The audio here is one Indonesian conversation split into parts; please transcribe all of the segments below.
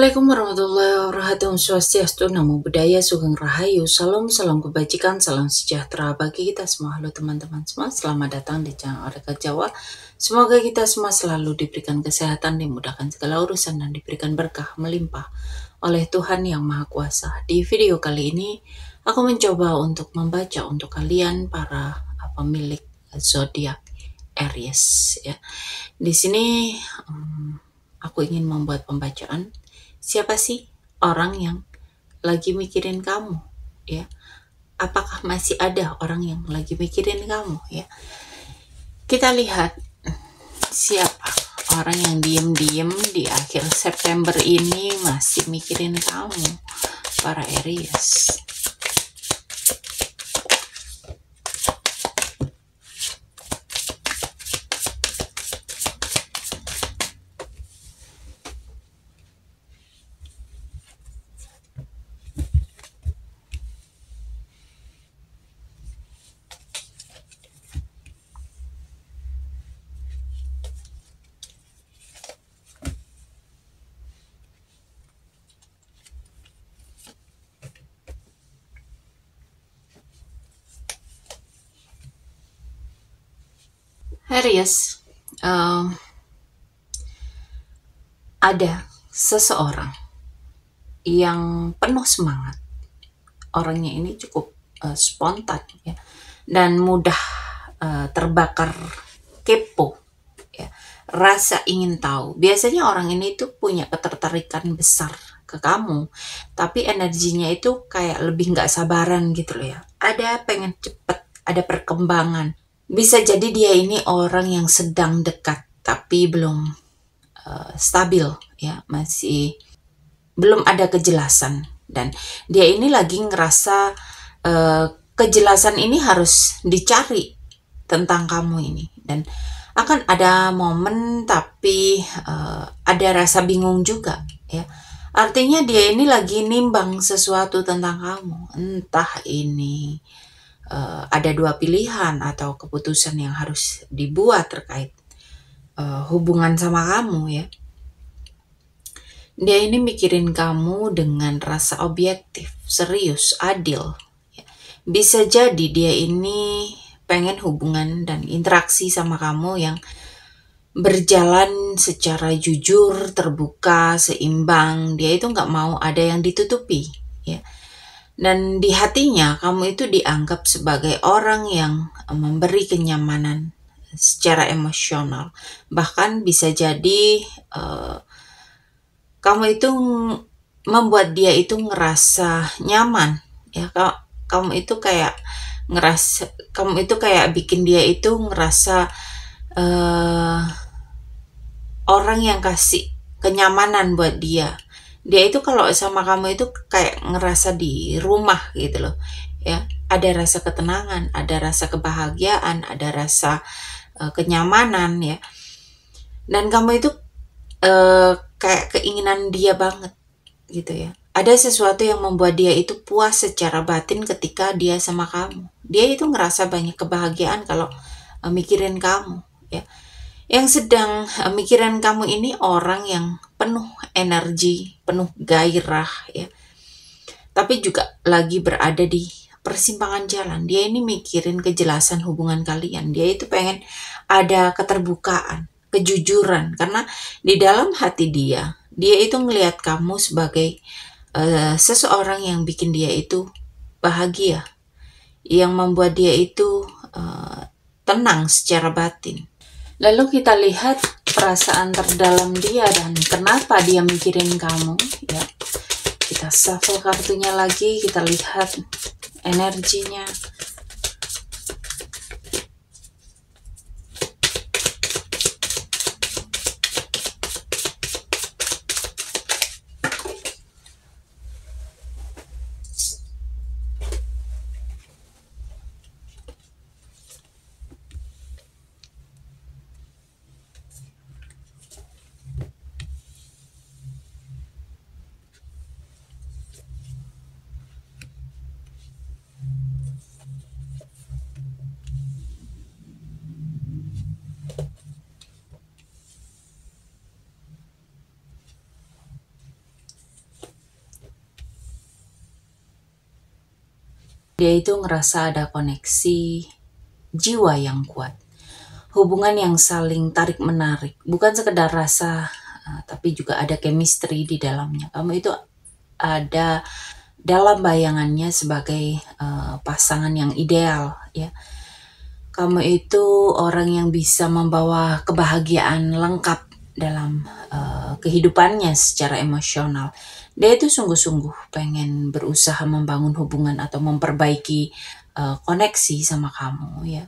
Assalamualaikum warahmatullahi wabarakatuh. Swastiastu, Namo Buddhaya, Sugeng Rahayu, Salam, salam kebajikan, salam sejahtera bagi kita semua. Halo teman-teman semua, selamat datang di channel Oreka Jawa. Semoga kita semua selalu diberikan kesehatan, dimudahkan segala urusan, dan diberikan berkah melimpah oleh Tuhan Yang Maha Kuasa. Di video kali ini, aku mencoba untuk membaca untuk kalian para pemilik zodiak Aries. Ya, di sini aku ingin membuat pembacaan. Siapa sih orang yang lagi mikirin kamu, ya? Apakah masih ada orang yang lagi mikirin kamu, ya? Kita lihat siapa orang yang diem-diem di akhir September ini masih mikirin kamu, para Aries. Aries, ada seseorang yang penuh semangat. Orangnya ini cukup spontan, ya, dan mudah terbakar kepo, ya, rasa ingin tahu. Biasanya orang ini tuh punya ketertarikan besar ke kamu, tapi energinya itu kayak lebih nggak sabaran gitu loh, ya. Ada pengen cepet, ada perkembangan. Bisa jadi dia ini orang yang sedang dekat tapi belum stabil, ya, masih belum ada kejelasan, dan dia ini lagi ngerasa kejelasan ini harus dicari tentang kamu ini, dan akan ada momen tapi ada rasa bingung juga, ya. Artinya dia ini lagi nimbang sesuatu tentang kamu, entah ini ada dua pilihan atau keputusan yang harus dibuat terkait hubungan sama kamu, ya. Dia ini mikirin kamu dengan rasa objektif, serius, adil. Bisa jadi dia ini pengen hubungan dan interaksi sama kamu yang berjalan secara jujur, terbuka, seimbang. Dia itu nggak mau ada yang ditutupi, ya. Dan di hatinya kamu itu dianggap sebagai orang yang memberi kenyamanan secara emosional. Bahkan bisa jadi kamu itu membuat dia itu ngerasa nyaman, ya. Kamu itu kayak bikin dia itu ngerasa orang yang kasih kenyamanan buat dia. Dia itu kalau sama kamu itu kayak ngerasa di rumah gitu loh, ya. Ada rasa ketenangan, ada rasa kebahagiaan, ada rasa kenyamanan, ya. Dan kamu itu kayak keinginan dia banget gitu, ya. Ada sesuatu yang membuat dia itu puas secara batin ketika dia sama kamu. Dia itu ngerasa banyak kebahagiaan kalau mikirin kamu, ya. Yang sedang mikirin kamu ini orang yang penuh energi, penuh gairah, ya. Tapi juga lagi berada di persimpangan jalan. Dia ini mikirin kejelasan hubungan kalian. Dia itu pengen ada keterbukaan, kejujuran, karena di dalam hati dia itu ngelihat kamu sebagai seseorang yang bikin dia itu bahagia, yang membuat dia itu tenang secara batin. Lalu kita lihat perasaan terdalam dia dan kenapa dia mikirin kamu, ya. Kita shuffle kartunya lagi, kita lihat energinya. Dia itu ngerasa ada koneksi jiwa yang kuat, hubungan yang saling tarik-menarik, bukan sekedar rasa, tapi juga ada chemistry di dalamnya. Kamu itu ada dalam bayangannya sebagai pasangan yang ideal, ya. Kamu itu orang yang bisa membawa kebahagiaan lengkap dalam kehidupannya secara emosional. Dia itu sungguh-sungguh pengen berusaha membangun hubungan atau memperbaiki koneksi sama kamu, ya.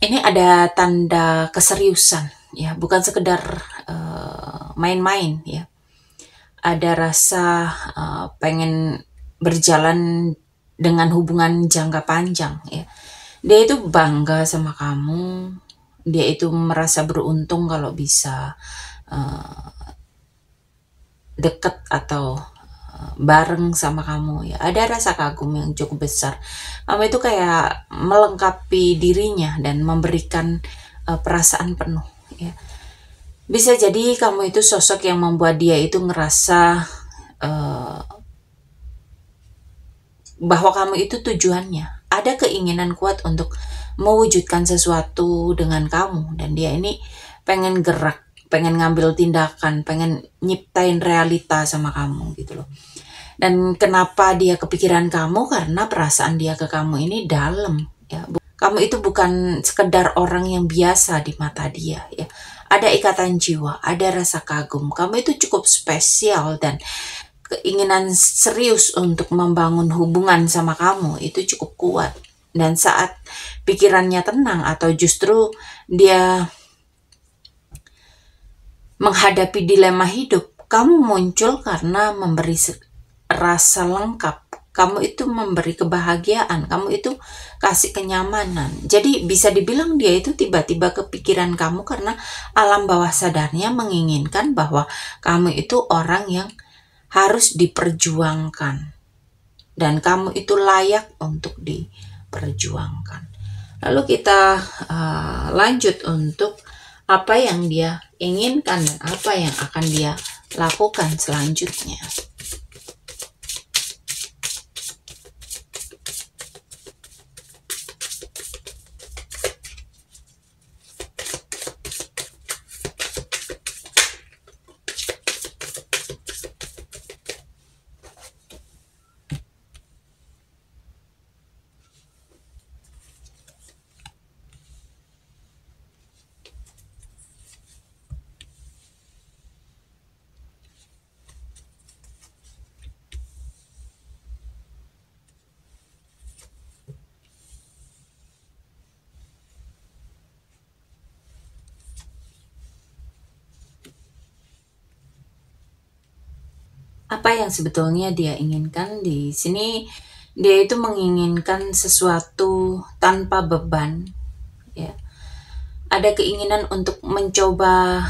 Ini ada tanda keseriusan, ya, bukan sekedar main-main, ya. Ada rasa pengen berjalan dengan hubungan jangka panjang, ya. Dia itu bangga sama kamu, dia itu merasa beruntung kalau bisa deket atau bareng sama kamu, ya. Ada rasa kagum yang cukup besar. Kamu itu kayak melengkapi dirinya dan memberikan perasaan penuh, ya. Bisa jadi kamu itu sosok yang membuat dia itu ngerasa bahwa kamu itu tujuannya. Ada keinginan kuat untuk mewujudkan sesuatu dengan kamu, dan dia ini pengen gerak, pengen ngambil tindakan, pengen nyiptain realita sama kamu gitu loh. Dan kenapa dia kepikiran kamu? Karena perasaan dia ke kamu ini dalam, ya. Kamu itu bukan sekedar orang yang biasa di mata dia, ya. Ada ikatan jiwa, ada rasa kagum. Kamu itu cukup spesial, dan keinginan serius untuk membangun hubungan sama kamu itu cukup kuat. Dan saat pikirannya tenang atau justru dia menghadapi dilema hidup, kamu muncul karena memberi rasa lengkap. Kamu itu memberi kebahagiaan, kamu itu kasih kenyamanan. Jadi bisa dibilang dia itu tiba-tiba kepikiran kamu karena alam bawah sadarnya menginginkan bahwa kamu itu orang yang harus diperjuangkan, dan kamu itu layak untuk diperjuangkan. Lalu kita lanjut untuk apa yang dia inginkan dan apa yang akan dia lakukan selanjutnya. Apa yang sebetulnya dia inginkan di sini? Dia itu menginginkan sesuatu tanpa beban, ya. Ada keinginan untuk mencoba,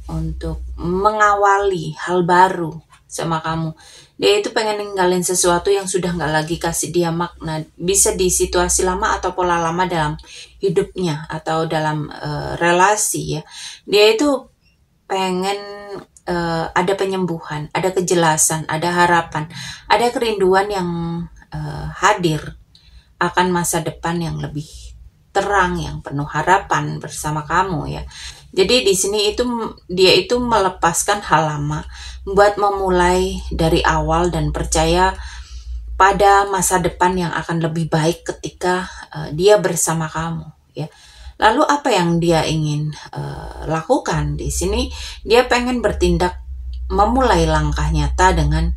untuk mengawali hal baru sama kamu. Dia itu pengen ninggalin sesuatu yang sudah nggak lagi kasih dia makna. Bisa di situasi lama atau pola lama dalam hidupnya atau dalam relasi, ya. Dia itu pengen ada penyembuhan, ada kejelasan, ada harapan, ada kerinduan yang hadir akan masa depan yang lebih terang, yang penuh harapan bersama kamu, ya. Jadi di sini itu dia itu melepaskan hal lama, buat memulai dari awal dan percaya pada masa depan yang akan lebih baik ketika dia bersama kamu, ya. Lalu apa yang dia ingin lakukan di sini? Dia pengen bertindak, memulai langkah nyata dengan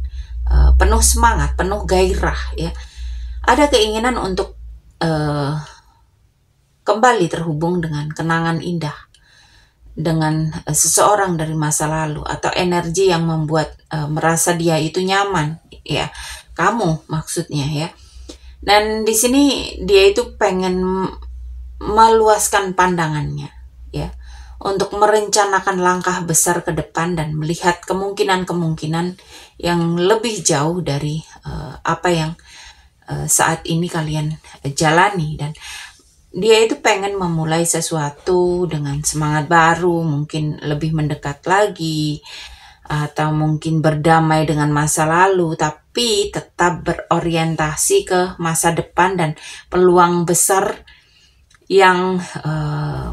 penuh semangat, penuh gairah, ya. Ada keinginan untuk kembali terhubung dengan kenangan indah, dengan seseorang dari masa lalu, atau energi yang membuat merasa dia itu nyaman, ya. Kamu maksudnya, ya. Dan di sini dia itu pengen meluaskan pandangannya, ya, untuk merencanakan langkah besar ke depan dan melihat kemungkinan-kemungkinan yang lebih jauh dari apa yang saat ini kalian jalani. Dan dia itu pengen memulai sesuatu dengan semangat baru, mungkin lebih mendekat lagi, atau mungkin berdamai dengan masa lalu, tapi tetap berorientasi ke masa depan dan peluang besar yang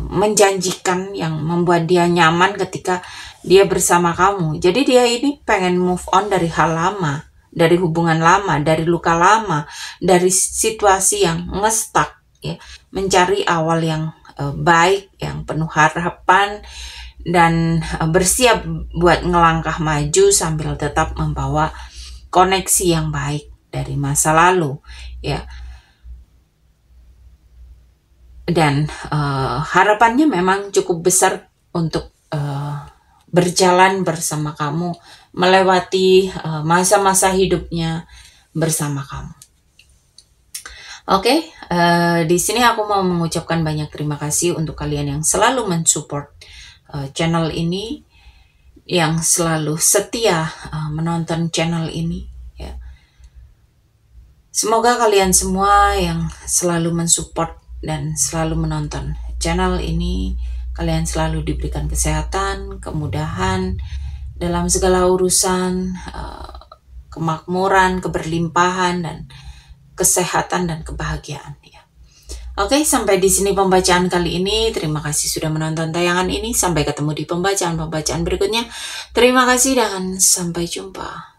menjanjikan, yang membuat dia nyaman ketika dia bersama kamu. Jadi dia ini pengen move on dari hal lama, dari hubungan lama, dari luka lama, dari situasi yang ngestak, ya, mencari awal yang baik, yang penuh harapan, dan bersiap buat ngelangkah maju sambil tetap membawa koneksi yang baik dari masa lalu, ya. Dan harapannya memang cukup besar untuk berjalan bersama kamu, melewati masa-masa hidupnya bersama kamu. Oke, di sini aku mau mengucapkan banyak terima kasih untuk kalian yang selalu mensupport channel ini, yang selalu setia menonton channel ini, ya. Semoga kalian semua yang selalu mensupport dan selalu menonton channel ini, kalian selalu diberikan kesehatan, kemudahan dalam segala urusan, kemakmuran, keberlimpahan, dan kesehatan dan kebahagiaan, ya. Oke, sampai di sini pembacaan kali ini. Terima kasih sudah menonton tayangan ini. Sampai ketemu di pembacaan-pembacaan berikutnya. Terima kasih dan sampai jumpa.